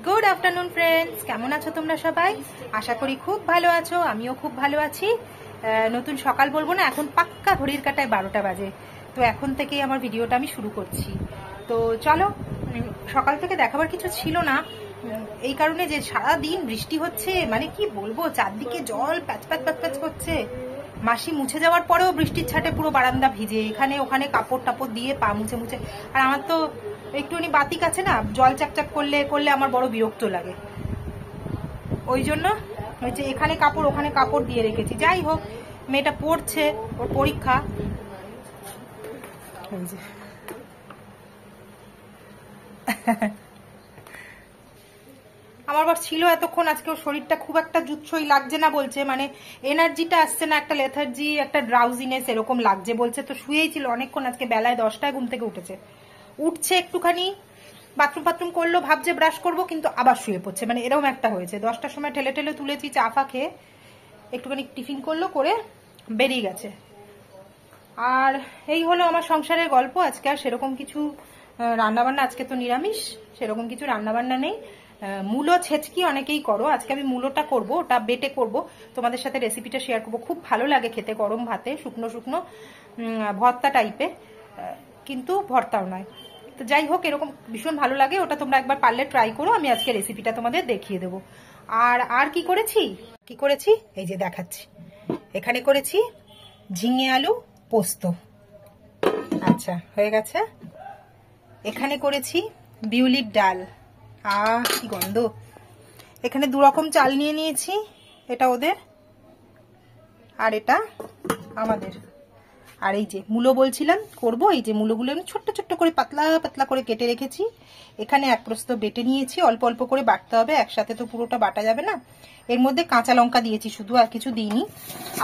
Good afternoon friends, কেমন আছো তোমরা সবাই? আশা করি খুব ভালো আছো, আমিও খুব ভালো আছি। নতুন সকাল বলবো না, এখন পাক্কা ঘড়ির কাঁটায় 12টা বাজে। তো এখন থেকেই আমার ভিডিওটা আমি শুরু করছি। তো চলো, সকাল থেকে দেখাবার কিছু ছিল না, এই কারণে যে সারা দিন বৃষ্টি হচ্ছে, মানে কি বলবো, চারদিকে জল প্যাচ প্যাচ প্যাচ প্যাচ করছে। মাসি মুছে যাওয়ার পরেও বৃষ্টির ছাটে পুরো বারান্দা ভিজে, এখানে ওখানে কাপড় টাপড় দিয়ে পা মুছে মুছে। আর আমার তো একটুখানি বাতিক আছে না, জল চাপচাপ করলে করলে আমার বড় বিরক্ত লাগে। ওই জন্য হচ্ছে এখানে কাপড় ওখানে কাপড় দিয়ে রেখেছি। যাই হোক, মেয়েটা পড়ছে, ওর পরীক্ষা। আমার বর ছিল এতক্ষণ, আজকে ওর শরীরটা খুব একটা জুৎসই লাগছে না বলছে, মানে এনার্জিটা আসছে না, একটা লেথার্জি, একটা ড্রাউজিনেস এরকম লাগছে বলছে। তো শুয়েই ছিল অনেকক্ষণ, আজকে বেলায় 10টায় ঘুম থেকে উঠেছে। উঠছে একটুখানি বাথরুম বাথরুম করলো, ভাবছে ব্রাশ করবো, কিন্তু আবার শুয়ে পড়ছে, মানে এরকম একটা হয়েছে। 10টার সময় ঠেলে ঠেলে তুলেছি, চা ফা খেয়ে একটুখানি টিফিন করলো, করে বেরিয়ে গেছে। আর এই হলো আমার সংসারের গল্প। আজকে আর সেরকম কিছু রান্নাবান্না, আজকে তো নিরামিষ, সেরকম কিছু রান্নাবান্না নেই। মূলো ছেচকি অনেকেই করো, আজকে আমি মূলোটা করব, ওটা বেটে করব, তোমাদের সাথে রেসিপিটা শেয়ার করব। খুব ভালো লাগে খেতে গরম ভাতে, শুকনো শুকনো ভর্তা টাইপের, কিন্তু ভর্তাও নয়। তো যাই হোক, এরকম ভীষণ ভালো লাগে, ওটা তোমরা একবার পারলে ট্রাই করো। আমি আজকে রেসিপিটা তোমাদের দেখিয়ে দেবো। আর কি করেছি এই যে দেখাচ্ছি। এখানে করেছি ঝিঙে আলু পোস্ত, আচ্ছা হয়ে গেছে। এখানে করেছি বিউলির ডাল, কি গন্ধ। এখানে 2 রকম চাল নিয়ে নিয়েছি, এটা ওদের আর এটা আমাদের। আর এই যে মূলো বলছিলাম করব, এই যে মূলোগুলো আমি ছোট্ট ছোট্ট করে পাতলা পাতলা করে কেটে রেখেছি। এখানে এক প্রস্ত বেটে নিয়েছি, অল্প অল্প করে বাটতে হবে, একসাথে তো পুরোটা বাটা যাবে না। এর মধ্যে কাঁচা লঙ্কা দিয়েছি শুধু, আর কিছু দিইনি।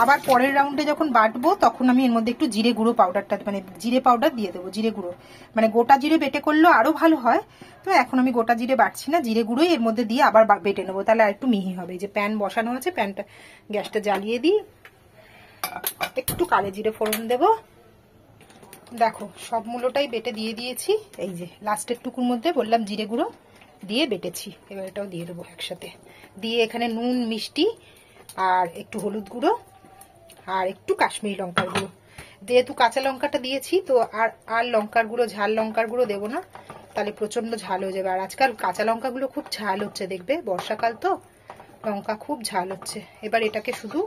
আবার পরের রাউন্ডে যখন বাটবো তখন আমি এর মধ্যে একটু জিরে গুঁড়ো পাউডারটা, মানে জিরে পাউডার দিয়ে দেবো, জিরে গুঁড়ো, মানে গোটা জিরে বেটে করলেও আরো ভালো হয়। তো এখন আমি গোটা জিরে বাটছি না, জিরে গুঁড়োই এর মধ্যে দিয়ে আবার বেটে নেবো, তাহলে আর একটু মিহি হবে। এই যে প্যান বসানো আছে, প্যানটা গ্যাসটা জ্বালিয়ে দিই, একটু কালো জিরে ফোড়ন দেবো। দেখো সব মূলোটাই বেটে দিয়ে দিয়েছি, এই যে লাস্টের টুকুর মধ্যে বললাম জিরে গুঁড়ো দিয়ে বেটেছি, এবার এটাও দিয়ে দেবো একসাথে। দিয়ে এখানে নুন মিষ্টি আর একটু হলুদ গুঁড়ো আর একটু কাশ্মীরি লঙ্কার গুঁড়ো, যেহেতু কাঁচা লঙ্কাটা দিয়েছি তো আর লঙ্কার গুঁড়ো, ঝাল লঙ্কার গুঁড়ো দেবো না, তাহলে প্রচন্ড ঝাল হয়ে যাবে। আর আজকাল কাঁচা লঙ্কাগুলো খুব ঝাল হচ্ছে, দেখবে বর্ষাকাল তো লঙ্কা খুব ঝাল হচ্ছে। এবার এটাকে শুধু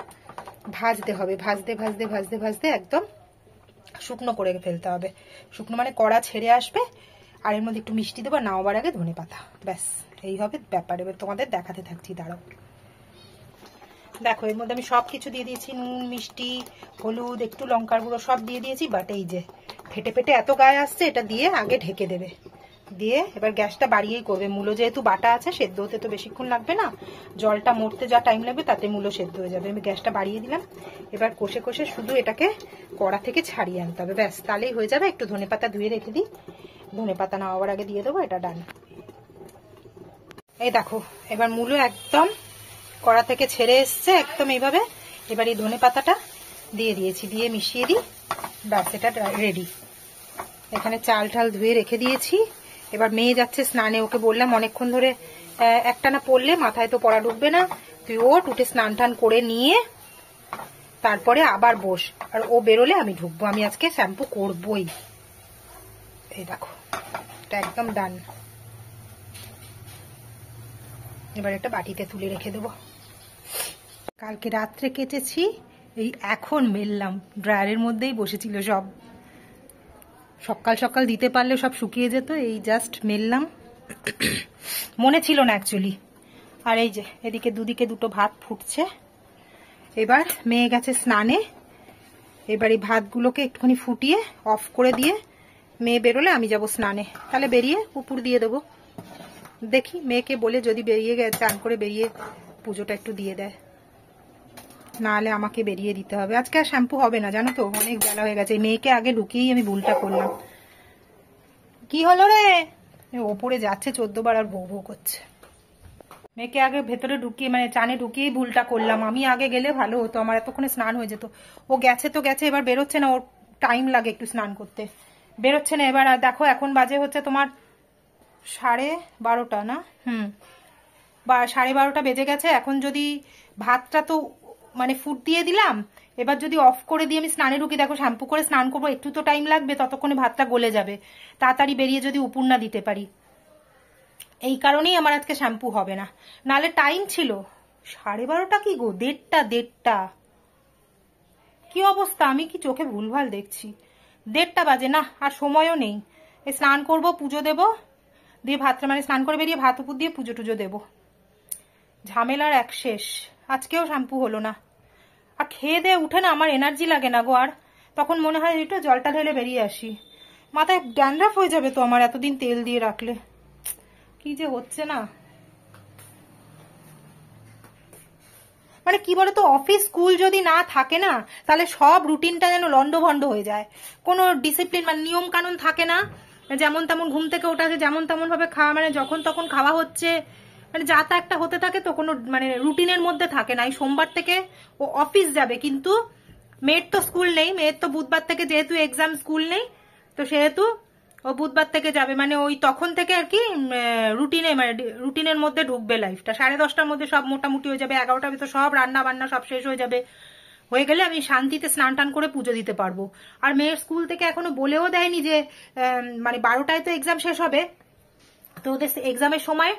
ভাজতে হবে, ভাজতে ভাজতে ভাজতে ভাজতে একদম শুকনো করে ফেলতে হবে। শুকনো মানে কড়া ছেড়ে আসবে। আর এর মধ্যে একটু মিষ্টি দেবো, নামাবার আগে ধনেপাতা, ব্যাস এই হবে ব্যাপার। এবার তোমাদের দেখাতে থাকছি, দাঁড়াও। দেখো এর মধ্যে আমি সব কিছু দিয়ে দিয়েছি, নুন মিষ্টি হলুদ একটু লঙ্কার গুঁড়ো সব দিয়ে দিয়েছি। বাট এই যে ফেটে ফেটে এত গায়ে আসছে, এটা দিয়ে আগে ঢেকে দেবে, দিয়ে এবার গ্যাসটা বাড়িয়েই করবে। মূলো যেহেতু বাটা আছে, সেদ্ধ হতে তো বেশিক্ষণ লাগবে না, জলটা মরতে যা টাইম লাগবে তাতে মূলো সেদ্ধ হয়ে যাবে। আমি গ্যাসটা বাড়িয়ে দিলাম। এবার কষে কষে শুধু এটাকে কড়া থেকে ছাড়িয়ে আনতে হবে, ব্যাস তাহলেই হয়ে যাবে। একটু ধনেপাতা ধুয়ে রেখে দিই, ধনেপাতা নামাবার আগে দিয়ে দেবো, এটা ডান। এই দেখো এবার মূলো একদম কড়া থেকে ছেড়ে এসছে একদম এইভাবে। এবার এই ধনেপাতাটা দিয়ে দিয়েছি, দিয়ে মিশিয়ে দিই, ব্যাস এটা রেডি। এখানে চাল ঠাল ধুয়ে রেখে দিয়েছি। এবার মেয়ে যাচ্ছে স্নানে, ওকে বললাম অনেকক্ষণ ধরে একটানা পড়লে মাথায় তো পড়া ঢুকবে না, তুই ওঠ, উঠে স্নান টান করে নিয়ে তারপরে আবার বস, আর ও বেরোলে আমি ঢুকবো। আমি আজকে শ্যাম্পু করবই। এই দেখো এটা একদম ডান। এবার একটা বাটিতে তুলে রেখে দেবো। কালকে রাত্রে কেচেছি, এই এখন মেললাম, ড্রায়ারের মধ্যেই বসেছিল সব, সকাল সকাল দিতে পারলে সব শুকিয়ে যেত, এই জাস্ট মেললাম, মনে ছিল না অ্যাকচুয়ালি। আর এই যে এদিকে দুদিকে দুটো ভাত ফুটছে। এবার মেয়ে গেছে স্নানে, এবার এই ভাতগুলোকে একটুখানি ফুটিয়ে অফ করে দিয়ে মেয়ে বেরোলে আমি যাব স্নানে, তাহলে বেরিয়ে উপর দিয়ে দেবো। দেখি মেয়েকে বলে যদি বেরিয়ে গেছে চান করে বেরিয়ে পুজোটা একটু দিয়ে দেয়, নাহলে আমাকে বেরিয়ে দিতে হবে। আজকে আর শ্যাম্পু হবে না, জানো তো অনেক বেলা হয়ে গেছে। মেয়েকে আগে ঢুকিয়েই আমি ভুলটা করলাম। কি হলো রে? ওপরে যাচ্ছে 14 বার আর ভৌ ভৌ করছে। মেয়েকে আগে ভেতরে ঢুকিয়ে, মানে চানে ঢুকিয়েই ভুলটা করলাম। আমি আগে গেলে ভালো হতো, আমার এতক্ষণে স্নান হয়ে যেত। ও গেছে তো গেছে, এবার বেরোচ্ছে না, ওর টাইম লাগে একটু স্নান করতে, বেরোচ্ছে না। এবার দেখো এখন বাজে হচ্ছে তোমার 12:30 না, বা 12:30 বেজে গেছে। এখন যদি ভাতটা তো মানে ফুট দিয়ে দিলাম, এবার যদি অফ করে দিয়ে আমি স্নানে ঢুকি, দেখো শ্যাম্পু করে স্নান করবো, একটু তো টাইম লাগবে, ততক্ষণে ভাতটা গলে যাবে, তাড়াতাড়ি বেরিয়ে যদি উপর না দিতে পারি। এই কারণেই আমার আজকে শ্যাম্পু হবে না, নালে টাইম ছিল 12:30 কি গো, 1:30 কি অবস্থা, আমি কি চোখে ভুলভাল দেখছি? 1:30 বাজে না, আর সময়ও নেই। এই স্নান করব, পুজো দেব, দিয়ে ভাত মানে স্নান করে বেরিয়ে ভাত উপর দিয়ে পুজো টুজো দেবো, ঝামেলার এক শেষ। আজকেও শ্যাম্পু হলো না, আর খেয়ে দিয়ে উঠে না আমার এনার্জি লাগে না গো, আর তখন মনে হয় একটু জলটা ঢেলে বেরিয়ে আসি। মাথায় ড্যান্ড্রাফ হয়ে যাবে তো আমার এতদিন তেল দিয়ে রাখলে, কি যে হচ্ছে না। মানে কি বলতো, অফিস স্কুল যদি না থাকে না, তাহলে সব রুটিনটা যেন লন্ডভন্ড হয়ে যায়, কোনো ডিসিপ্লিন মানে নিয়ম কানুন থাকে না। যেমন তেমন ঘুম থেকে ওঠা আছে, যেমন তেমন ভাবে খাওয়া, মানে যখন তখন খাওয়া হচ্ছে, মানে যা তা একটা হতে থাকে, তো কোনো মানে রুটিনের মধ্যে থাকে না। এই সোমবার থেকে ও অফিস যাবে, কিন্তু মেয়ের তো স্কুল নেই, মেয়ের তো বুধবার থেকে যেহেতু এক্সাম, স্কুল নেই, তো সেহেতু ও বুধবার থেকে যাবে, মানে ওই তখন থেকে আর কি রুটিনে, মানে রুটিনের মধ্যে ঢুকবে লাইফটা। 10:30টার মধ্যে সব মোটামুটি হয়ে যাবে, 11টার ভিতর সব রান্না বান্না সব শেষ হয়ে যাবে, হয়ে গেলে আমি শান্তিতে স্নান টান করে পুজো দিতে পারবো। আর মেয়ের স্কুল থেকে এখনো বলেও দেয়নি যে মানে 12টায় তো এক্সাম শেষ হবে, তো ওদের এক্সামের সময়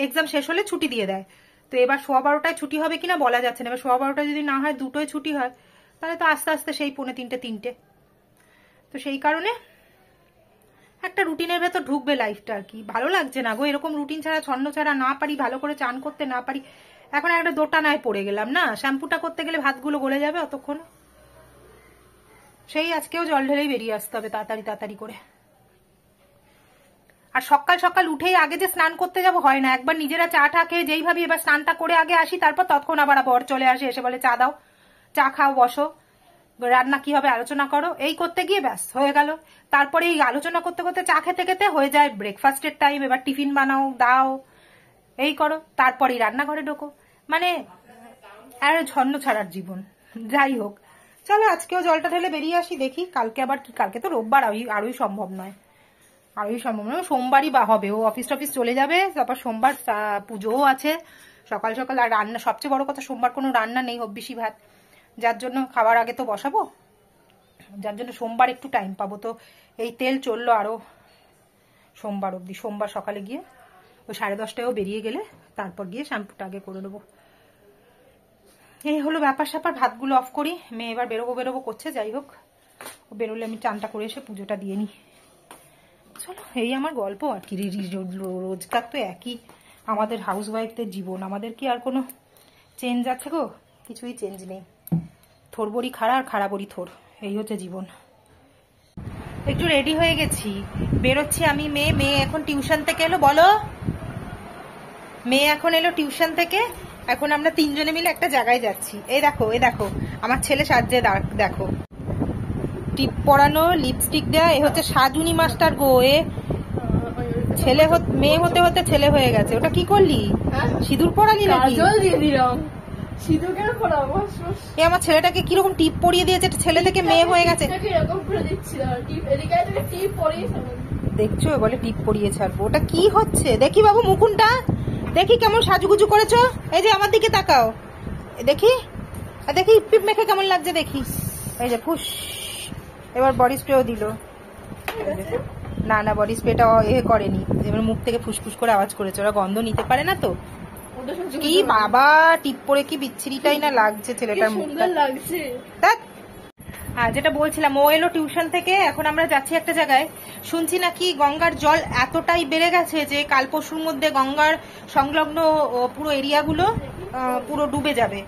এক্সাম শেষ হলে ছুটি দিয়ে দেয়। তো এবার 12:15টায় ছুটি হবে কিনা বলা যাচ্ছে না, এবার 12:15টায় যদি না হয়, 2টোয় ছুটি হয়, তাহলে তো আস্তে আস্তে সেই 2:45-3টে। তো সেই কারণে একটা রুটিনের ভেতর ঢুকবে লাইফটা, আর কি ভালো লাগছে না গো এরকম রুটিন ছাড়া, ছন্ন ছাড়া, না পারি ভালো করে চান করতে, না পারি। এখন একটা দোটানায় পড়ে গেলাম না, শ্যাম্পুটা করতে গেলে ভাতগুলো গলে যাবে অতক্ষণ, সেই আজকেও জল ঢেলেই বেরিয়ে আসতে হবে তাড়াতাড়ি তাড়াতাড়ি করে। আর সকাল সকাল উঠেই আগে যে স্নান করতে যাব হয় না, একবার নিজেরা চা টা খেয়ে যেই ভাবি এবার স্নানটা করে আগে আসি, তারপর তৎক্ষণ আবার বর চলে আসে, এসে বলে চা দাও, চা খাও, বসো, রান্না কি হবে আলোচনা করো, এই করতে গিয়ে ব্যাস হয়ে গেল। তারপরে এই আলোচনা করতে করতে চা খেতে খেতে হয়ে যায় ব্রেকফাস্টের টাইম, এবার টিফিন বানাও দাও, এই করো, তারপরেই রান্নাঘরে ঢোকো, মানে আর ছন্ন ছাড়ার জীবন। যাই হোক, চলো আজকেও জলটা ঢেলে বেরিয়ে আসি, দেখি কালকে আবার কি, কালকে তো রোববার, আরোই সম্ভব নয়, সোমবারই বা হবে, ও অফিস টফিস চলে যাবে, তারপর সোমবার পুজোও আছে সকাল সকাল, আর রান্না সবচেয়ে বড় কথা, সোমবার কোনো রান্না নেই, হব্বিসি ভাত, যার জন্য খাবার আগে তো বসাবো, যার জন্য সোমবার একটু টাইম পাবো। তো এই তেল চললো আরো সোমবার অবধি, সোমবার সকালে গিয়ে ওই 10:30টায়ও বেরিয়ে গেলে তারপর গিয়ে শ্যাম্পুটা আগে করে নেবো। এই হলো ব্যাপার স্যাপার, ভাতগুলো অফ করি, মেয়ে এবার বেরোবো করছে, যাই হোক ও বেরোলে আমি চানটা করে এসে পুজোটা দিয়ে নিই। চলো, এই আমার গল্প আর কি, রোজকার তো একই আমাদের হাউস ওয়াইফদের জীবন, আমাদের কি আর কোনো চেঞ্জ আছে গো? কিছুই চেঞ্জ নেই, থোর বড়ি খাড়া আর খাড়া বড়ি থোর, এই হচ্ছে জীবন। একটু রেডি হয়ে গেছি, বেরোচ্ছি আমি, মেয়ে এখন টিউশন থেকে এলো, বলো, মেয়ে এখন এলো টিউশন থেকে, এখন আমরা 3জনে মিলে একটা জায়গায় যাচ্ছি। এই দেখো আমার ছেলে সাজছে, দেখো টিপ পরানো, লিপস্টিক দেয়া, এ হচ্ছে সাজুনি মাস্টার গো, এ ছেলে মেয়ে হতে হতে ছেলে হয়ে গেছে। ওটা কি করলি, সিঁদুর পরালি নাকি? এ আমার ছেলেটাকে কিরকম টিপ পরিয়ে দিয়েছে, ছেলে থেকে মেয়ে হয়ে গেছে, দেখছো, বলে টিপ পরিয়ে ছাড়বো। ওটা কি হচ্ছে দেখি বাবু, মুকুনটা দেখি কেমন সাজুগুজু করেছো, এই যে আমার দিকে তাকাও, দেখি দেখি পিপ মেখে কেমন লাগছে দেখি, এই যে ফুস, এবার বডি স্প্রেও দিল, না বডি স্প্রেটা এ করেনি, এবার মুখ থেকে ফুসফুস করে আওয়াজ করেছে, ওরা গন্ধ নিতে পারে না তো। কি বাবা, টিপ পরে কি বিচ্ছিরিটাই না লাগছে ছেলেটার মুখটা লাগছে। যেটা বলছিলাম, ও এলো টিউশন থেকে, এখন আমরা যাচ্ছি একটা জায়গায়, শুনছি নাকি গঙ্গার জল এতটাই বেড়ে গেছে যে কাল পরশুর মধ্যে গঙ্গার সংলগ্ন পুরো এরিয়াগুলো পুরো ডুবে যাবে।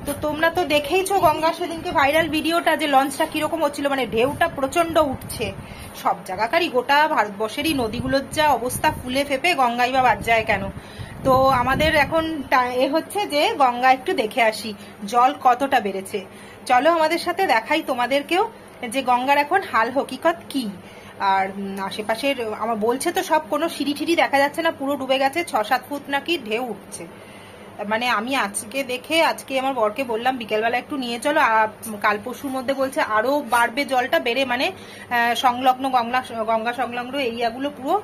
তো তোমরা তো দেখেইছো গঙ্গা সেদিনকে ভাইরাল ভিডিওটা, যে লঞ্চটা কিরকম হচ্ছিল, মানে ঢেউটা প্রচন্ড উঠছে, সব জায়গাকারই গোটা ভারতবর্ষেরই নদীগুলোর যা অবস্থা, ফুলে ফেপে, গঙ্গাই বা বাদ যায় কেন। তো আমাদের এখন এ হচ্ছে যে গঙ্গা একটু দেখে আসি জল কতটা বেড়েছে, চলো আমাদের সাথে দেখাই তোমাদেরকেও যে গঙ্গার এখন হাল হকিকত কি। আর আশেপাশের আমার বলছে তো সব কোনো সিঁড়ি ঠিড়ি দেখা যাচ্ছে না, পুরো ডুবে গেছে, 6-7 ফুট নাকি ঢেউ উঠছে। মানে আমি আজকে আমার বরকে বললাম বিকেলবেলা একটু নিয়ে চলো, কাল পরশুর মধ্যে বলছে আরো বাড়বে জলটা, বেড়ে মানে সংলগ্ন গঙ্গা সংলগ্ন এরিয়াগুলো পুরো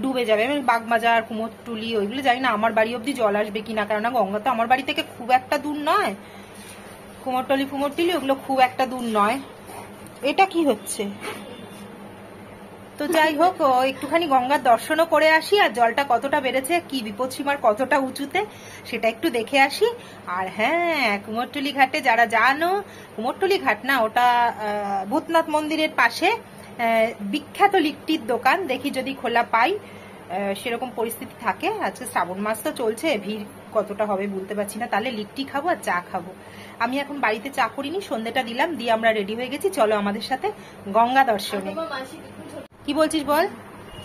ডুবে যাবে। আমি বাগবাজার, কুমোরটুলি ওইগুলো জানি না আমার বাড়ি অব্দি জল আসবে কিনা, কেননা গঙ্গা তো আমার বাড়ি থেকে খুব একটা দূর নয়, কুমোরটুলি ওগুলো খুব একটা দূর নয়। এটা কি হচ্ছে? তো যাই হোক, একটুখানি গঙ্গার দর্শনও করে আসি, আর জলটা কতটা বেড়েছে, কি বিপদসীমার কতটা উঁচুতে সেটা একটু দেখে আসি। আর হ্যাঁ, কুমোরটুলি ঘাটে যারা জানো, কুমোরটুলি ঘাট না, ওটা ভূতনাথ মন্দিরের পাশে বিখ্যাত লিট্টির দোকান, দেখি যদি খোলা পাই, সেরকম পরিস্থিতি থাকে। আজকে শ্রাবণ মাস তো চলছে, ভিড় কতটা হবে বলতে পারছি না। তাহলে লিট্টি খাবো আর চা খাবো। আমি এখন বাড়িতে চা করিনি, সন্ধ্যেটা দিলাম, দিয়ে আমরা রেডি হয়ে গেছি। চলো আমাদের সাথে গঙ্গা দর্শনে। কি বলছিস বল?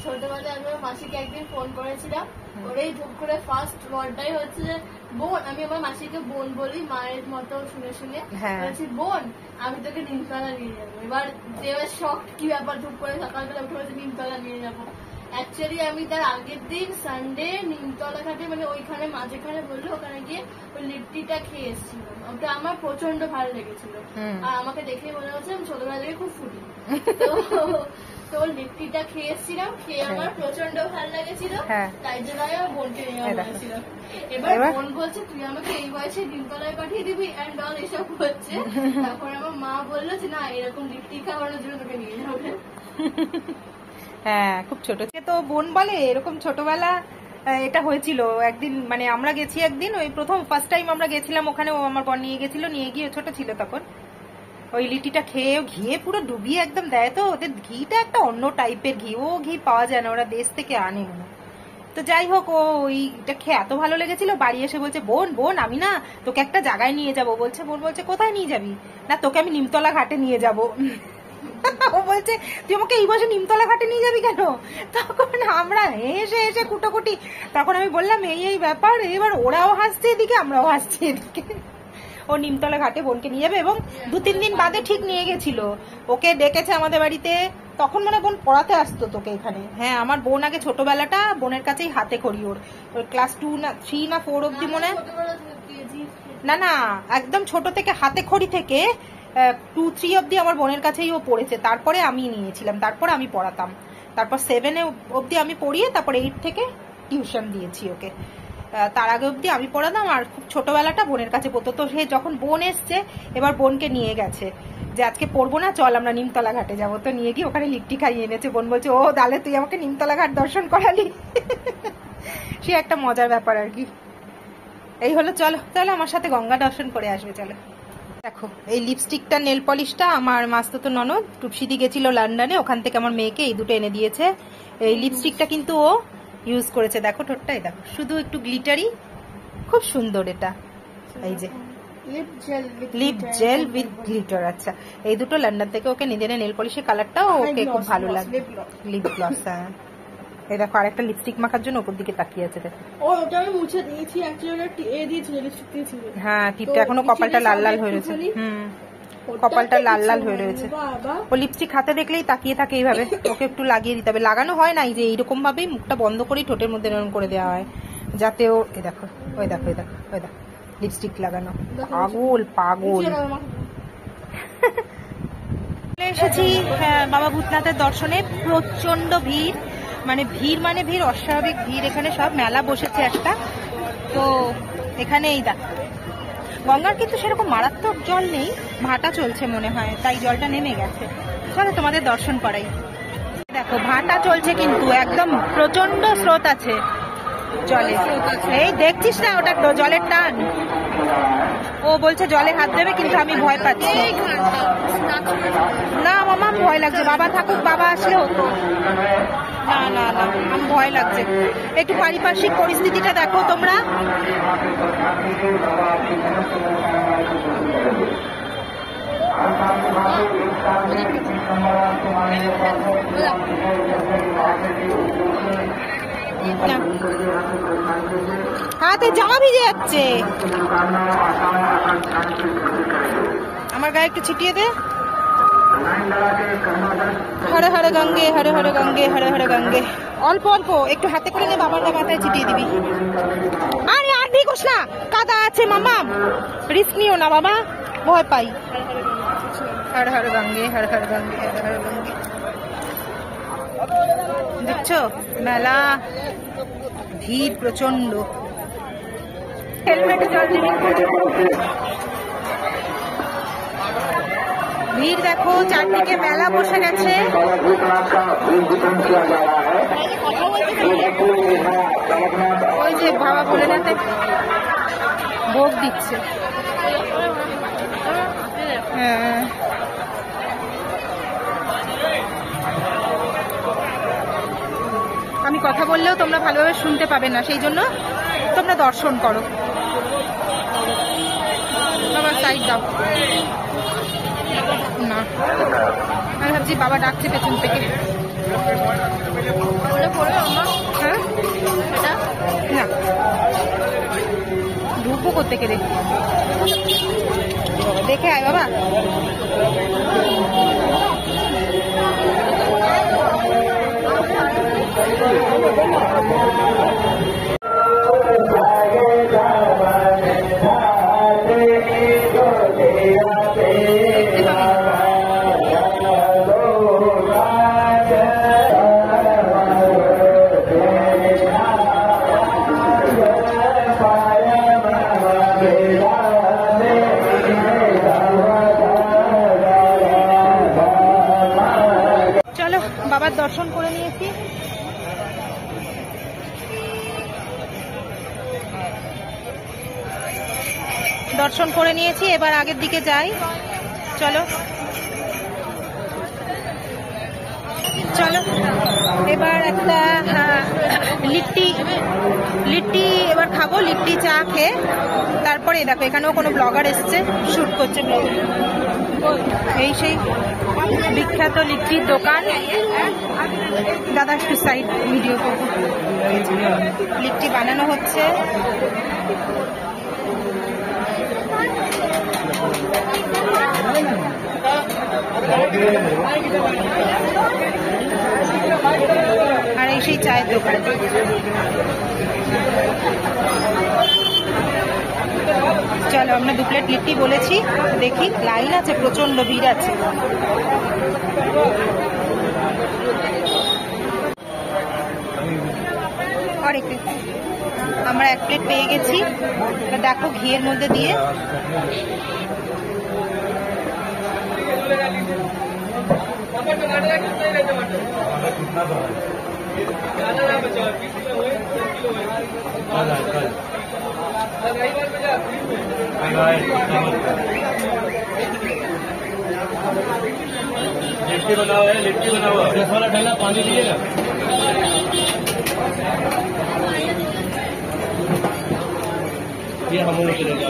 ছোটবেলায় আমি আমার মাসিকে একদিন ফোন করেছিলাম, ওরেই ধুপ করে ফার্স্ট ওয়ার্ডটাই হচ্ছে যে বোন। আমি আমার মাসিকে বোন বলি মায়ের মতো শুনে শুনে, বলছি বোন আমি তোকে নিমতলা নিয়ে যাবো। এবার যে শখ, কি ব্যাপার, ধুপ করে সকালবেলা উঠে বলছে নিমতলা নিয়ে যাবো। অ্যাকচুয়ালি আমি তার আগের দিন সানডে নিমতলা ঘাটে, মানে ওইখানে মাঝখানে বললো, ওখানে গিয়ে ওই লিট্টিটা খেয়ে এসেছিলাম। ওটা আমার প্রচন্ড ভালো লেগেছিল, আর আমাকে দেখে মনে হচ্ছে আমি ছোটবেলা থেকে খুব ফুটি। তো লিট্টিটা খেয়ে এসেছিলাম, খেয়ে আমার প্রচন্ড ভালো লেগেছিল, তাই জন্য আমি বোনকে নিয়ে বলেছিলাম। এবার বোন বলছে তুই আমাকে এই বয়সে নিমতলায় পাঠিয়ে দিবি অ্যান্ড অল এসব হচ্ছে। তারপর আমার মা বললো যে না, এরকম লিট্টি খাওয়ানোর জন্য তোকে নিয়ে যাবে। হ্যাঁ, খুব ছোট তো বোন বলে এরকম ছোটবেলা এটা হয়েছিল একদিন, মানে আমরা গেছি একদিন, ওই প্রথম ফার্স্ট টাইম আমরা গেছিলাম ওখানে, ও আমার বোন নিয়ে গেছিল, নিয়ে গিয়ে ছোট ছিল তখন, ওই লিটিটা খেয়ে ঘিয়ে পুরো ডুবিয়ে একদম দেয়। তো ওদের ঘিটা একটা অন্য টাইপের ঘি, ও ঘি পাওয়া যায় না, ওরা দেশ থেকে আনে মনে। তো যাই হোক, ও ওইটা খেয়ে এত ভালো লেগেছিল, বাড়ি এসে বলছে বোন বোন আমি না তোকে একটা জায়গায় নিয়ে যাবো। বলছে বোন বলছে কোথায় নিয়ে যাবি? না তোকে আমি নিমতলা ঘাটে নিয়ে যাবো। ও বলছে তুই আমাকে এই বছর নিমতলা ঘাটে নিয়ে যাবি কেন? তখন আমরা হেসে হেসে কুটোকুটি, তখন আমি বললাম এই এই ব্যাপার। এবার ওরাও হাসছে এদিকে, আমরাও হাসছি এদিকে। ও নিমতলা ঘাটে বোনকে নিয়ে যাবে, এবং 2-3 দিন বাদে ঠিক নিয়ে গেছিল, ওকে ডেকেছে আমাদের বাড়িতে। তখন মানে বোন পড়াতে আসতো তোকে এখানে। হ্যাঁ, আমার বোন আগে ছোটবেলাটা বোনের কাছেই হাতে খড়ি, ওর ক্লাস 2 না 3 না 4 অব্দি মনে, না না একদম ছোট থেকে হাতে খড়ি থেকে 2-3 অব্দি আমার বোনের কাছেই ও পড়েছে। তারপরে আমি নিয়েছিলাম, তারপরে আমি পড়াতাম, তারপর 7 অব্দি আমি পড়িয়ে তারপর 8 থেকে টিউশন দিয়েছি ওকে। তার আগে অব্দি আমি পড়াতাম, আর খুব ছোটবেলাটা বোনের কাছে পড়তো। তো সে যখন বোন এসছে, এবার বোনকে নিয়ে গেছে যে আজকে পড়বো না, চল আমরা নিমতলা ঘাটে যাবো। তো নিয়ে গিয়ে ওখানে লিট্টি খাইয়ে এনেছে। বোন বলছে ও তাহলে তুই আমাকে নিমতলা ঘাট দর্শন করালি। সে একটা মজার ব্যাপার আর কি। এই হলো, চলো তাহলে আমার সাথে গঙ্গা দর্শন করে আসবে। চলো দেখো, এই লিপস্টিকটা, নেল পলিশটা আমার মাস্তুতো ননদ টুপসিদি গেছিল লন্ডনে, ওখান থেকে আমার মেয়েকে এই দুটো এনে দিয়েছে। এই লিপস্টিকটা কিন্তু ও ইউজ করেছে, দেখো ঠোঁটটাই দেখো, শুধু একটু গ্লিটারি, খুব সুন্দর এটা। এই যে লিপ জেল উইথ গ্লিটার। আচ্ছা, এই দুটো লন্ডন থেকে ওকে নিজের নেল পলিশের কালারটাও ওকে খুব ভালো লাগে। লিপ গ্লস, হ্যাঁ। এই দেখো আরেকটা লিপস্টিক মাখার জন্য ওপর দিকে তাকিয়ে আছে, দেখো। ওটা আমি মুছে দিয়েছি, অ্যাকচুয়ালি এ দিয়েছি, লিপস্টিক দিয়েছি। হ্যাঁ, টিপটা এখনো কপালটা লাল লাল হয়ে রয়েছে। কপালটা লাল লাল হয়ে রয়েছে। ও লিপস্টিক হাতে দেখলেই তাকিয়ে থাকে এইভাবে, ওকে একটু লাগিয়ে দিতে হবে। লাগানো হয় না, এই যে এইরকম ভাবেই মুখটা বন্ধ করেই ঠোঁটের মধ্যে এরকম করে দেওয়া হয়, যাতে ও এই দেখো, ওই দেখো, ওই দেখো, ওই দেখো লিপস্টিক লাগানো। পাগল পাগল। এসেছি বাবা ভূতনাথের দর্শনে। প্রচন্ড ভিড়, মানে ভিড় অস্বাভাবিক ভিড়। এখানে সব মেলা বসেছে একটা। তো এখানে এই দেখো, গঙ্গার কিন্তু সেরকম মারাত্মক জল নেই, ভাটা চলছে মনে হয়, তাই জলটা নেমে গেছে। চলো তোমাদের দর্শন করাই। দেখো ভাটা চলছে, কিন্তু একদম প্রচন্ড স্রোত আছে জলে। এই দেখছিস না ওটা জলের টান। ও বলছে জলে হাত দেবে, কিন্তু আমি ভয় পাচ্ছি। না মামা, ভয় লাগছে। বাবা থাকুক, বাবা আসলে হতো। না না না, আমার ভয় লাগছে। একটু পারিপার্শ্বিক পরিস্থিতিটা দেখো তোমরা। হাতে জামা ভিজে যাচ্ছে, আমার গায়ে একটু ছিটিয়ে দে। হরে হরে গঙ্গে, হরে হরে গঙ্গে, হরে হরে গঙ্গে। অল্প অল্প একটু হাতে করে নে, বাবার মাথায় ছিটিয়ে দিবি। আরে আর ভিগোস না, কাদা আছে মামা, রিস্ক নিও না বাবা, ভয় পাই। হরে হরে গঙ্গে, হরে হরে গঙ্গে, হরে হরে গঙ্গে। দেখছো মেলা ভিড় প্রচন্ড। হেলমেটে জল দিবি। ভিড় দেখো, চারদিকে মেলা বসে গেছে। ওই যে বাবা বলে যাতে ভোগ দিচ্ছে। হ্যাঁ আমি কথা বললেও তোমরা ভালোভাবে শুনতে পাবে না, সেই জন্য তোমরা দর্শন করো। বাবা সাইড দাও না, আমি ভাবছি বাবা ডাকছে পেছন থেকে। হ্যাঁ না ঢুকবো কোত্থেকে দেখে আয় বাবা। চলো বাবার দর্শন করে নিয়েছি। দর্শন করে নিয়েছি, এবার আগের দিকে যাই। চলো চলো এবার একটা লিট্টি এবার খাবো। লিট্টি চা খেয়ে তারপরে দেখো এখানেও কোনো ব্লগার এসছে, শুট করছে ব্লগ। এই সেই বিখ্যাত লিট্টির দোকান। দাদা একটু সাইড ভিডিও করবো। লিট্টি বানানো হচ্ছে। আর এই সেই চায়ের দোকান। চলো আমরা 2 প্লেট লিট্টি বলেছি, দেখি। লাইন আছে, প্রচন্ড ভিড় আছে। আমরা 1 প্লেট পেয়ে গেছি। দেখো ঘিয়ের মধ্যে দিয়ে लिट्टी बनाओ है, लिट्टी बनाओ। 10 वाला ठंडा पानी दीजिएगा। ये हम लोग चलेगा।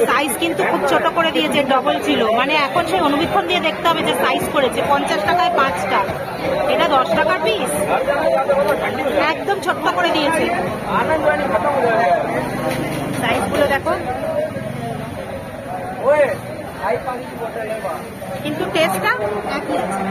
সাইজ কিন্তু খুব ছোট করে দিয়েছে, ডবল ছিল। মানে এখন সেই অনুবীক্ষণ দিয়ে দেখতে হবে যে সাইজ করেছে। 50 টাকায় 5টা, এটা 10 টাকার পিস। একদম ছোট্ট করে দিয়েছে। সাইজগুলো দেখো, কিন্তু টেস্টটা একই আছে।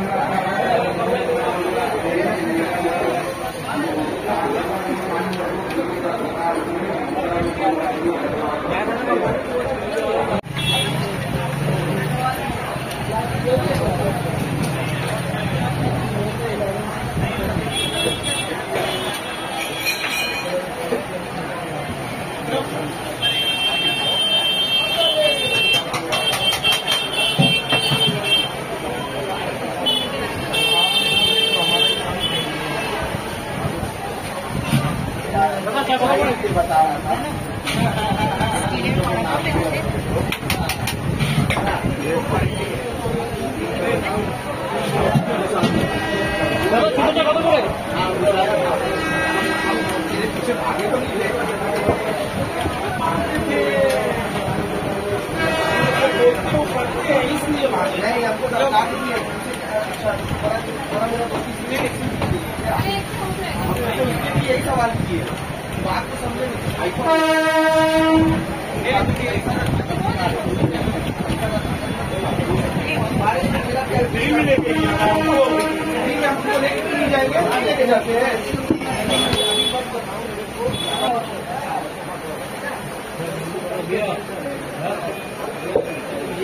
ये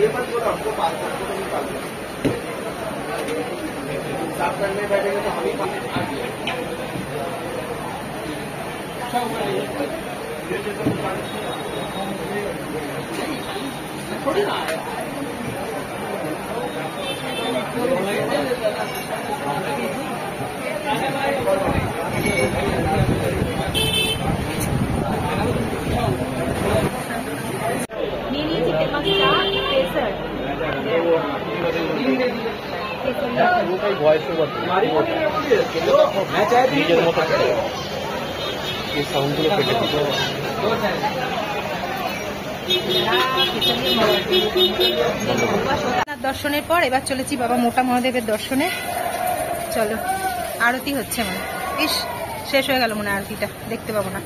मत बोलो हमको बात साफ करने बैठेंगे तो हम ही थोड़ी ना वॉइस मैं चाहे डीजल मत ये साउंड গুলো কেটে দিও দর্শনের পর এবার চলেছি বাবা মোটা মহাদেবের দর্শনে। চলো আরতি হচ্ছে মানে ইস শেষ হয়ে গেল মনে আরতিটা দেখতে পাবো না।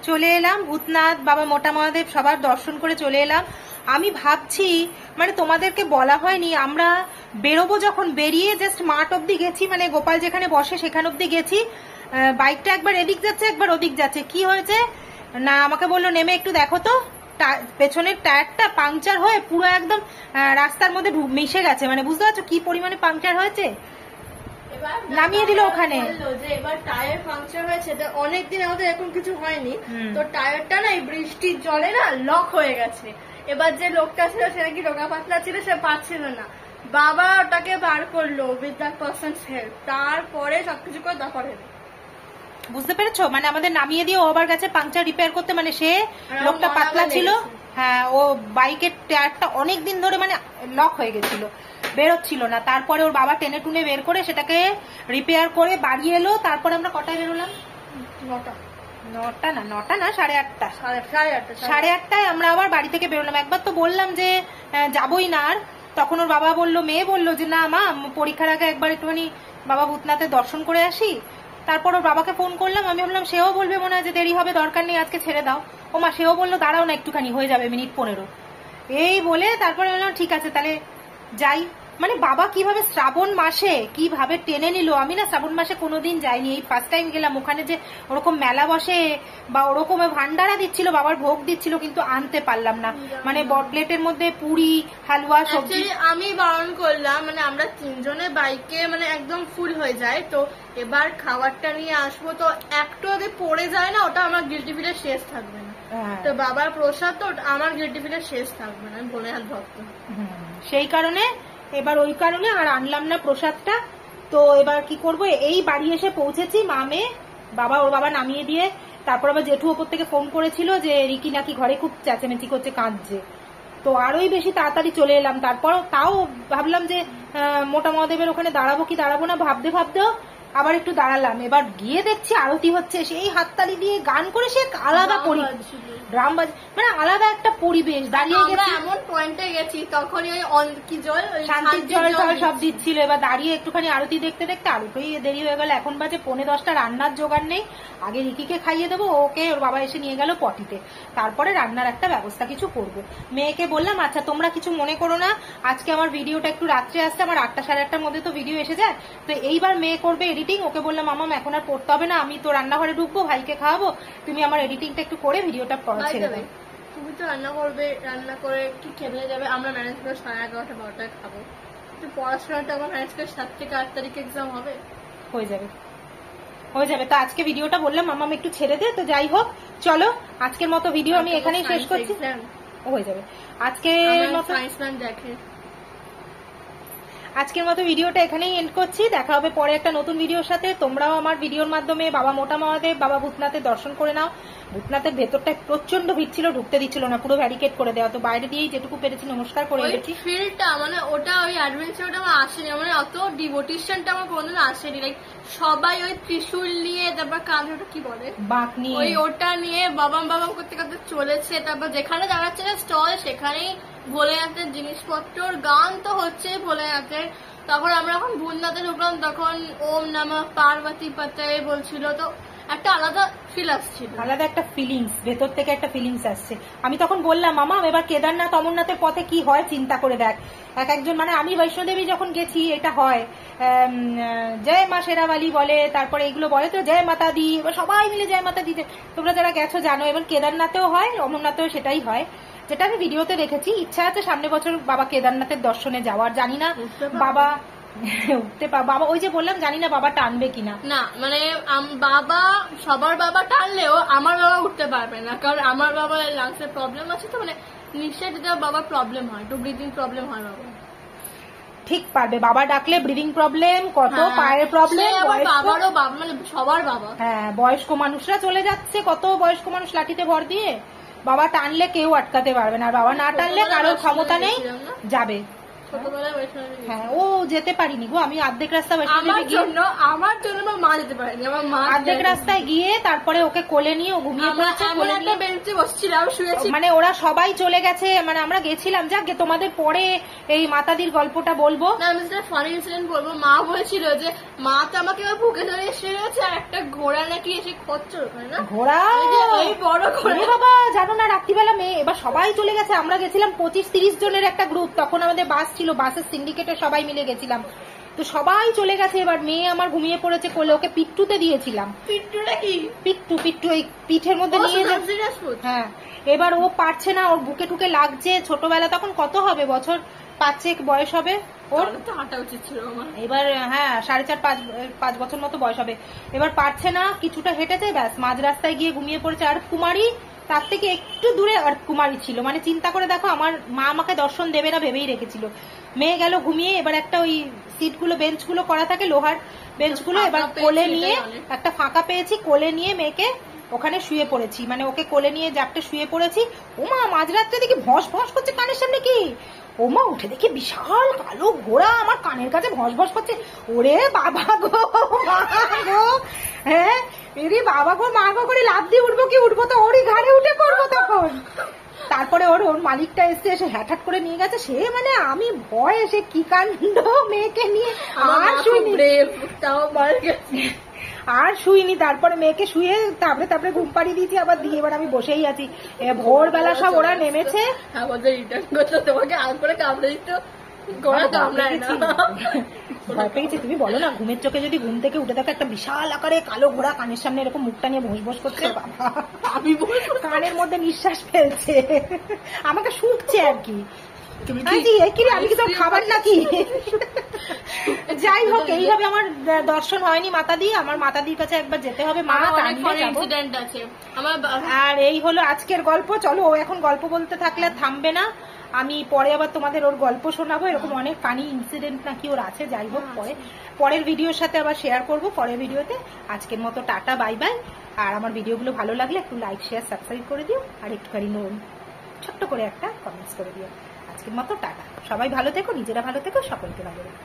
চলে এলাম ভূতনাথ বাবা মোটা মহাদেব সবার দর্শন করে চলে এলাম। আমি ভাবছি মানে তোমাদেরকে বলা হয়নি, আমরা বেরোবো যখন বেরিয়ে জাস্ট মাঠ অব্দি গেছি, মানে গোপাল যেখানে বসে সেখান অব্দি গেছি। বাইকটা একবার এদিক যাচ্ছে একবার ওদিক যাচ্ছে, কি হয়েছে না আমাকে বললো নেমে একটু দেখো তো, পেছনের টায়ারটা পাংচার হয়ে পুরো একদম রাস্তার মধ্যে মিশে গেছে, মানে বুঝতে পারছো কি পরিমাণে পাংচার হয়েছে। নামিয়ে দিল ওখানে যে এবার টায়ার পাংচার হয়েছে, অনেকদিন আমাদের এরকম কিছু হয়নি, তো টায়ারটা না এই বৃষ্টির জলে না লক হয়ে গেছে। এবার যে লোকটা ছিল সে নাকি রোগা পাতলা ছিল, সে পাচ্ছিল না, বাবা ওটাকে বার করলো উইথ দ্যাট পারসনস হেল্প, তারপরে সবকিছু করে তারপরে বুঝতে পেরেছো। মানে আমাদের নামিয়ে দিয়ে ও আবার গেছে পাংচার রিপেয়ার করতে, মানে সে লোকটা পাতলা ছিল, হ্যাঁ ও বাইকের টায়ারটা অনেকদিন ধরে মানে লক হয়ে গেছিল, বেরোচ্ছিল না। তারপরে ওর বাবা টেনে টুনে বের করে সেটাকে রিপেয়ার করে বাড়ি এলো। তারপরে আমরা কটায় বেরোলাম? নটা না 8:30 8:30 আমরা আবার বাড়ি থেকে বেরোলাম। একবার তো বললাম যে যাবই না, আর তখন ওর বাবা বললো, মেয়ে বললো যে না মা পরীক্ষার আগে একবার একটুখানি বাবা ভূতনাথের দর্শন করে আসি। তারপর ওর বাবাকে ফোন করলাম, আমি ভাবলাম সেও বলবে মনে হয় যে দেরি হবে, দরকার নেই আজকে ছেড়ে দাও। ও মা সেও বললো দাঁড়াও না একটুখানি, হয়ে যাবে মিনিট 15 এই বলে। তারপরে বললাম ঠিক আছে তাহলে যাই। মানে বাবা কিভাবে শ্রাবণ মাসে কিভাবে টেনে নিল, আমি না শ্রাবণ মাসে কোনোদিন যাইনি, এই ফার্স্ট টাইম গেলাম। ওখানে যে ওরকম মেলা বসে বা ওরকম ভান্ডারা দিচ্ছিল, বাবার ভোগ দিচ্ছিল, কিন্তু আনতে পারলাম না। মানে প্লেটের মধ্যে পুরি হালুয়া সবজি আমি বারণ করলাম, মানে আমরা তিনজনে বাইকে মানে একদম ফুল হয়ে যায়, তো এবার খাবারটা নিয়ে আসবো, তো একটু যদি পড়ে যায় না ওটা আমার গিল্টি ফিলের শেষ থাকবে না। তো বাবার প্রসাদ তো আমার গিল্টি ফিলের শেষ থাকবে না, আমি বলে ভক্ত, সেই কারণে এবার ওই কারণে আর আনলাম না প্রসাদটা। তো এবার কি করব, এই বাড়ি এসে পৌঁছেছি মামে বাবা, ওর বাবা নামিয়ে দিয়ে তারপর আবার জেঠু ওপর থেকে ফোন করেছিল যে রিকি নাকি ঘরে খুব চেঁচামেচি করছে, কাঁদছে, তো আরোই বেশি তাড়াতাড়ি চলে এলাম। তারপর তাও ভাবলাম যে মোটা মহাদেবের ওখানে দাঁড়াবো কি দাঁড়াবো না, ভাবতেও আবার একটু দাঁড়ালাম। এবার গিয়ে দেখছি আরতি হচ্ছে, সেই হাততালি দিয়ে গান করে সে আলাদা পরিবেশ, ড্রাম বাজ, মানে আলাদা একটা পরিবেশ। দাঁড়িয়ে গেছি এমন পয়েন্টে গেছি তখনই ওই কি জল শান্তির জল সব দিচ্ছিল। এবার দাঁড়িয়ে একটুখানি আরতি দেখতে দেখতে আরোতেই দেরি হয়ে গেল। এখন বাজে 9:45, রান্নার জোগাড় নেই। আগে রিকিকে খাইয়ে দেবো, ওকে ওর বাবা এসে নিয়ে গেল পটিতে, তারপরে রান্নার একটা ব্যবস্থা কিছু করবো। মেয়েকে বললাম আচ্ছা তোমরা কিছু মনে করো না, আজকে আমার ভিডিওটা একটু রাত্রে আসছে, আমার 8টা সাড়ে 8টার মধ্যে তো ভিডিও এসে যায়, তো এইবার মেয়ে করবে এডিটিং। ওকে বললাম মামা এখন আর পড়তে হবে না, আমি তো রান্নাঘরে ঢুকবো, ভাইকে খাওয়াবো, তুমি আমার এডিটিংটা একটু করে ভিডিওটা ছেড়ে দেবে। তুমি তো রান্না করবে, রান্না করে কি খেলে যাবে, আমরা ম্যানেজ করে 11:30 12টায় খাবো। তো পড়াশোনাটা আমার ম্যানেজ করে 7 থেকে 8 তারিখে এক্সাম হবে, হয়ে যাবে। তো আজকে ভিডিওটা বললাম মামা একটু ছেড়ে দে। তো যাই হোক চলো আজকের মতো ভিডিও আমি এখানেই শেষ করছি, হয়ে যাবে আজকে আজকের মতো ভিডিওটা এখানেই এন্ড করছি। দেখা হবে পরে একটা নতুন ভিডিওর সাথে। তোমরাও আমার ভিডিওর মাধ্যমে বাবা মোটা মহাদেব, বাবা ভূতনাথের দর্শন করে নাও। ভূতনাথের ভেতরটায় প্রচন্ড ভিড় ছিল, ঢুকতে দিচ্ছিল না, পুরো ব্যারিকেড করে দেওয়া। তো বাইরে দিয়েই যেটুকু পেরেছি নমস্কার করে এসেছি। ফিলটা মানে ওটা ওই অ্যাডভেঞ্চারটা আমার আসেনি, মানে অত ডিভোটিশনটা আমার কোনোদিন আসেনি। লাইক সবাই ওই ত্রিশূল নিয়ে, তারপর কাঁধে ওটা কি বলে, বাঁক নিয়ে, ওই ওটা নিয়ে বাবাম বাবাম করতে করতে চলেছে। তারপর যেখানে দাঁড়াচ্ছে না স্টল, সেখানেই ভোলেনাথের জিনিসপত্র, গান তো হচ্ছে ভোলেনাথের। তখন আমরা যখন ভূতনাথে ঢুকলাম তখন ওম নমঃ পার্বতী পতয়ে বলছিল, তো একটা আলাদা ফিল আসছিল, আলাদা একটা ফিলিংস, ভেতর থেকে একটা ফিলিংস আসছে। আমি তখন বললাম মামা এবার কেদারনাথ অমরনাথের পথে কি হয় চিন্তা করে দেখ। এক একজন মানে আমি বৈষ্ণোদেবী যখন গেছি এটা হয় জয় মা শেরাওয়ালি বলে, তারপরে এগুলো বলে তো জয় মাতা দি, এবার সবাই মিলে জয় মাতা দিতে, তোমরা যারা গেছো জানো। এবার কেদারনাথেও হয়, অমরনাথেও সেটাই হয়, যেটা আমি ভিডিওতে দেখেছি। ইচ্ছা আছে সামনে বছর বাবা কেদারনাথের দর্শনে যাওয়ার, জানি না বাবা উঠতে বাবা, ওই যে বললাম জানি না বাবা টানবে কিনা। না মানে বাবা, সবার বাবা টানলেও আমার বাবা উঠতে পারবে না, কারণ আমার বাবার লাংসের প্রবলেম আছে, তো মানে নিঃশ্বাস দিতে বাবার প্রবলেম হয়, একটু ব্রিদিং প্রবলেম হয় বাবা। ঠিক পারবে, বাবা ডাকলে ব্রিদিং প্রবলেম, কত পায়ের প্রবলেম, বাবারও বাবা মানে সবার বাবা। হ্যাঁ, বয়স্ক মানুষরা চলে যাচ্ছে, কত বয়স্ক মানুষ লাঠিতে ভর দিয়ে। বাবা টানলে কেউ আটকাতে পারবে না, আর বাবা না টানলে কারোর ক্ষমতা নেই, যাবে। হ্যাঁ, ও যেতে পারিনি গো, আমি অর্ধেক রাস্তা আমার জন্য আমার মা যেতে পারেনি, আমার মা অর্ধেক রাস্তায় গিয়ে তারপরে ওকে কোলে নিয়ে ও ঘুমিয়ে পড়েছে, কোলে নিয়ে বেঞ্চে বসছিলাম, শুয়েছি। মানে ওরা সবাই চলে গেছে, মানে আমরা গেছিলাম। যাক, তোমাদের পরে এই মাতাদির গল্পটা বলবো। না, আমি যেটা ফানি ইনসিডেন্ট বলবো, মা বলেছিল যে মা তো আমাকে বুকে ধরে এসে গেছে, আর একটা ঘোড়া নাকি এসে খচ্চর ওখানে, না ঘোড়া, এই বড় ঘোড়া। বাবা জানো না, রাত্রিবেলা মেয়ে, এবার সবাই চলে গেছে, আমরা গেছিলাম 25-30 জনের একটা গ্রুপ, তখন আমাদের বাস ছিল, বাসের সিন্ডিকেটে সবাই মিলে গেছিলাম। তো সবাই চলে গেছে, এবার মেয়ে আমার ঘুমিয়ে পড়েছে কোলে, ওকে পিট্টুতে দিয়েছিলাম। পিট্টুটা কি? পিট্টু এই পিঠের মধ্যে নিয়ে যাচ্ছে। হ্যাঁ, এবার ও পারছে না, ওর বুকে টুকে লাগছে। ছোটবেলা তখন কত হবে, বছর 5 বয়স হবে ওর, তো হাঁটা উচিত ছিল আমার। এবার হ্যাঁ 4.5-5 বছর মতো বয়স হবে। এবার পারছে না, কিছুটা হেঁটেছে, ব্যাস মাঝ রাস্তায় গিয়ে ঘুমিয়ে পড়েছে। আর কুমারী তার থেকে একটু দূরে আর কুমারী ছিল, মানে চিন্তা করে দেখো, আমার মা আমাকে দর্শন দেবে না ভেবেই রেখেছিল। মেয়ে গেল ঘুমিয়ে, এবার একটা ওই সিটগুলো বেঞ্চগুলো করা থাকে লোহার বেঞ্চগুলো, এবার কোলে নিয়ে একটা ফাঁকা পেয়েছি, কোলে নিয়ে মেয়েকে ওখানে শুয়ে পড়েছি, মানে ওকে কোলে নিয়ে জাপটে শুয়ে পড়েছি। ওমা মাঝরাত্রে দেখি ভস ভস করছে কানের সামনে, কি ওমা উঠে দেখি বিশাল কালো ঘোড়া আমার কানের কাছে ভস ভস করছে। ওরে বাবা গো, মা গো, হ্যাঁ এরে বাবা গো, মা গো করে লাফ দিয়ে উঠবো, কি উঠবো তো ওরই ঘাড়ে উঠে পড়বো তখন। তারপরে ওর মালিকটা এসে হ্যাঠাট করে নিয়ে গেছে। সে মানে আমি ভয়ে, সে কি কাণ্ড মেয়েকে নিয়ে আর শুইনি, আর শুইনি। তারপরে মেয়েকে শুয়ে তারপরে ঘুম পাড়িয়ে দিয়েছি আবার দিয়ে, এবার আমি বসেই আছি। ভোরবেলা সব ওরা নেমেছে, তোমাকে আগ করে কামড়ে দিত, ভয় পেয়েছি। তুমি বলো না, ঘুমের চোখে যদি ঘুম থেকে উঠে দেখো একটা বিশাল আকারে কালো ঘোড়া কানের সামনে এরকম মুখটা নিয়ে ভোঁস ভোঁস করছে, বাবা আমি কানের মধ্যে নিঃশ্বাস ফেলছে, আমাকে শুকছে আর কি। আমি কি তোর খাবার নাকি? যাই হোক, এইভাবে আমার দর্শন হয়নি মাতাদি। আমার মাতাদির কাছে একবার যেতে হবে, মা আছে। আর এই হলো আজকের গল্প। চলো, ও এখন গল্প বলতে থাকলে থামবে না, আমি পরে আবার তোমাদের ওর গল্প শোনাবো। এরকম অনেক ফানি ইনসিডেন্ট নাকি ওর আছে। যাই হোক, পরের ভিডিওর সাথে আবার শেয়ার করবো পরের ভিডিওতে। আজকের মতো টাটা, বাই বাই। আর আমার ভিডিওগুলো ভালো লাগলে একটু লাইক শেয়ার সাবস্ক্রাইব করে দিও, আর একটুখানি ছোট্ট করে একটা কমেন্টস করে দিও। আজকের মতো টাটা, সবাই ভালো থেকো, নিজেরা ভালো থেকো, সকলকে ভালো রেখো।